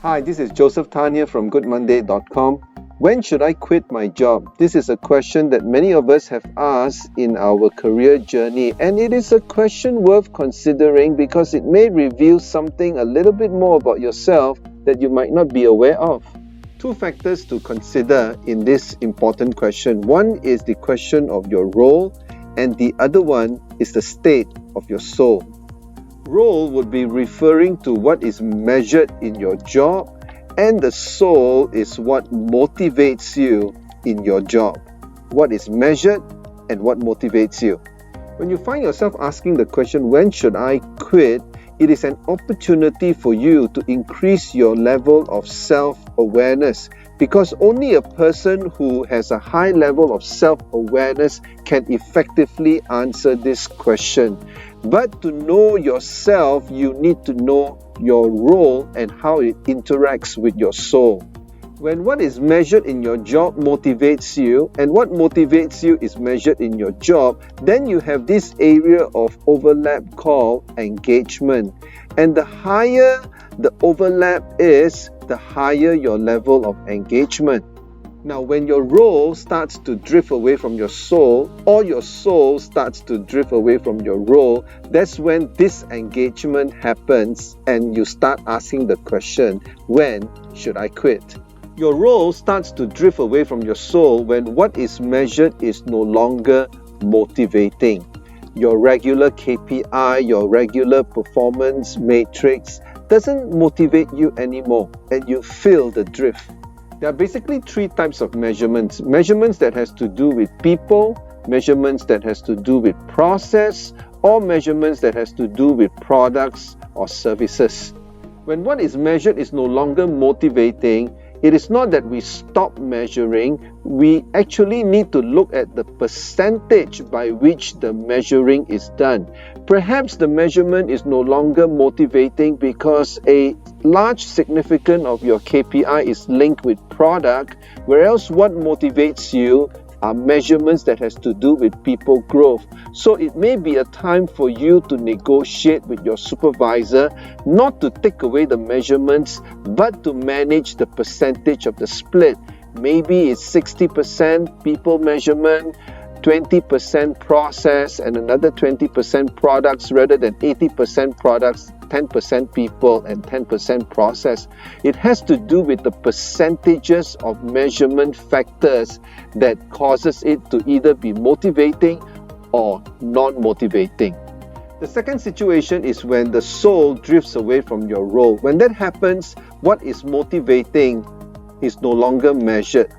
Hi, this is Joseph Tanya from GoodMonday.com. When should I quit my job? This is a question that many of us have asked in our career journey, and it is a question worth considering because it may reveal something a little bit more about yourself that you might not be aware of. Two factors to consider in this important question. One is the question of your role, and the other one is the state of your soul. Role would be referring to what is measured in your job, and the soul is what motivates you in your job. What is measured and what motivates you. When you find yourself asking the question, when should I quit? It is an opportunity for you to increase your level of self-awareness, because only a person who has a high level of self-awareness can effectively answer this question. But to know yourself, you need to know your role and how it interacts with your soul. When what is measured in your job motivates you, and what motivates you is measured in your job, then you have this area of overlap called engagement. And the higher the overlap is, the higher your level of engagement. Now, when your role starts to drift away from your soul, or your soul starts to drift away from your role, that's when disengagement happens and you start asking the question, when should I quit? Your role starts to drift away from your soul when what is measured is no longer motivating. Your regular KPI, your regular performance matrix doesn't motivate you anymore, and you feel the drift. There are basically three types of measurements. Measurements that has to do with people, measurements that has to do with process, or measurements that has to do with products or services. When what is measured is no longer motivating, it is not that we stop measuring, we actually need to look at the percentage by which the measuring is done. Perhaps the measurement is no longer motivating because a large significance of your KPI is linked with product, whereas what motivates you are measurements that has to do with people growth. So it may be a time for you to negotiate with your supervisor, not to take away the measurements, but to manage the percentage of the split. Maybe it's 60% people measurement, 20% process, and another 20% products, rather than 80% products, 10% people, and 10% process. It has to do with the percentages of measurement factors that causes it to either be motivating or non-motivating. The second situation is when the soul drifts away from your role. When that happens, what is motivating is no longer measured.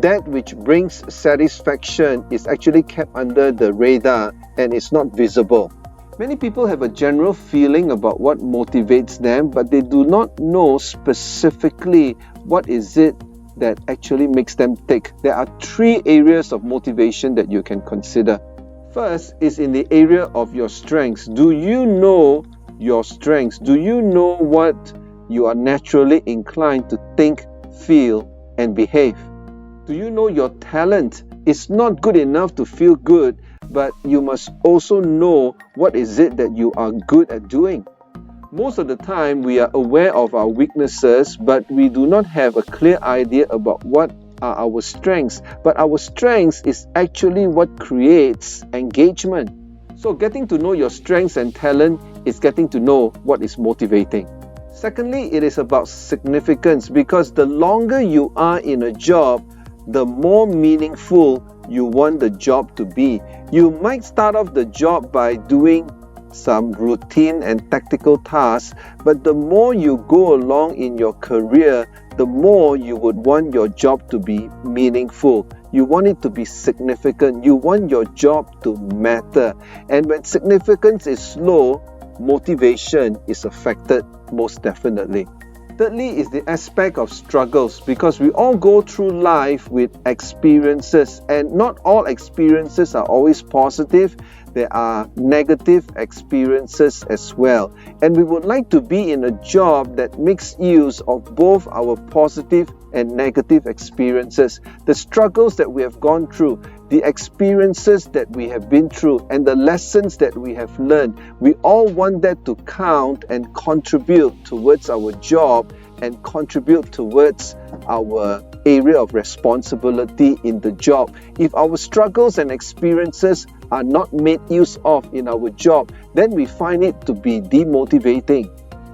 That which brings satisfaction is actually kept under the radar and is not visible. Many people have a general feeling about what motivates them, but they do not know specifically what is it that actually makes them tick. There are three areas of motivation that you can consider. First is in the area of your strengths. Do you know your strengths? Do you know what you are naturally inclined to think, feel, and behave? Do you know your talent? It's not good enough to feel good, but you must also know what is it that you are good at doing. Most of the time, we are aware of our weaknesses, but we do not have a clear idea about what are our strengths. But our strengths is actually what creates engagement. So getting to know your strengths and talent is getting to know what is motivating. Secondly, it is about significance, because the longer you are in a job, the more meaningful you want the job to be. You might start off the job by doing some routine and tactical tasks, but the more you go along in your career, the more you would want your job to be meaningful. You want it to be significant. You want your job to matter. And when significance is low, motivation is affected most definitely. Thirdly is the aspect of struggles, because we all go through life with experiences, and not all experiences are always positive. There are negative experiences as well. And we would like to be in a job that makes use of both our positive and negative experiences. The struggles that we have gone through, the experiences that we have been through, and the lessons that we have learned, we all want that to count and contribute towards our job and contribute towards our area of responsibility in the job. If our struggles and experiences are not made use of in our job, then we find it to be demotivating.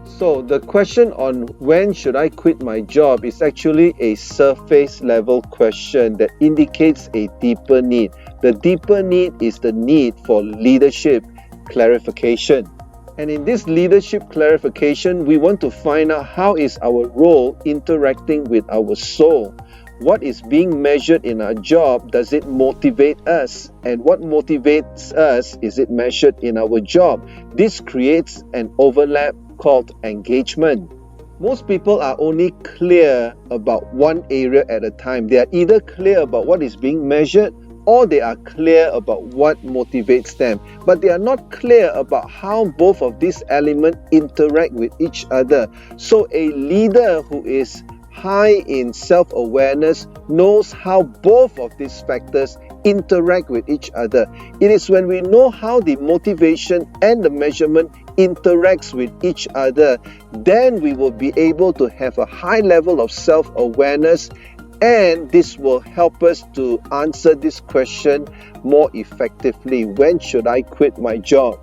So the question on when should I quit my job is actually a surface level question that indicates a deeper need. The deeper need is the need for leadership clarification. And in this leadership clarification, we want to find out how is our role interacting with our soul. What is being measured in our job? Does it motivate us? And what motivates us? Is it measured in our job? This creates an overlap called engagement. Most people are only clear about one area at a time. They are either clear about what is being measured or they are clear about what motivates them. But they are not clear about how both of these elements interact with each other. So a leader who is high in self-awareness knows how both of these factors interact with each other. It is when we know how the motivation and the measurement interacts with each other, then we will be able to have a high level of self-awareness, and this will help us to answer this question more effectively. When should I quit my job?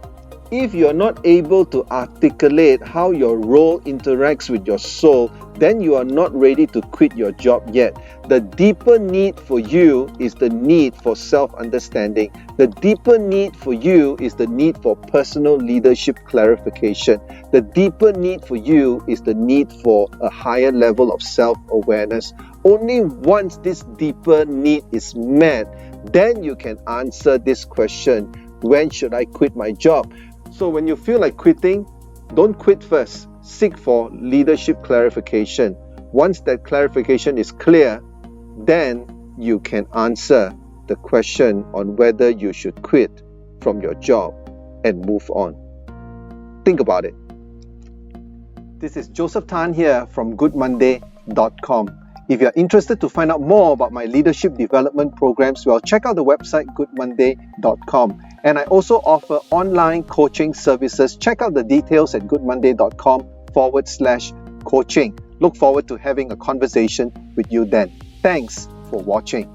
If you're not able to articulate how your role interacts with your soul, then you are not ready to quit your job yet. The deeper need for you is the need for self-understanding. The deeper need for you is the need for personal leadership clarification. The deeper need for you is the need for a higher level of self-awareness. Only once this deeper need is met, then you can answer this question, when should I quit my job? So when you feel like quitting, don't quit first. Seek for leadership clarification. Once that clarification is clear, then you can answer the question on whether you should quit from your job and move on. Think about it. This is Joseph Tan here from goodmonday.com. If you're interested to find out more about my leadership development programs, well, check out the website goodmonday.com. And I also offer online coaching services. Check out the details at goodmonday.com/coaching. Look forward to having a conversation with you then. Thanks for watching.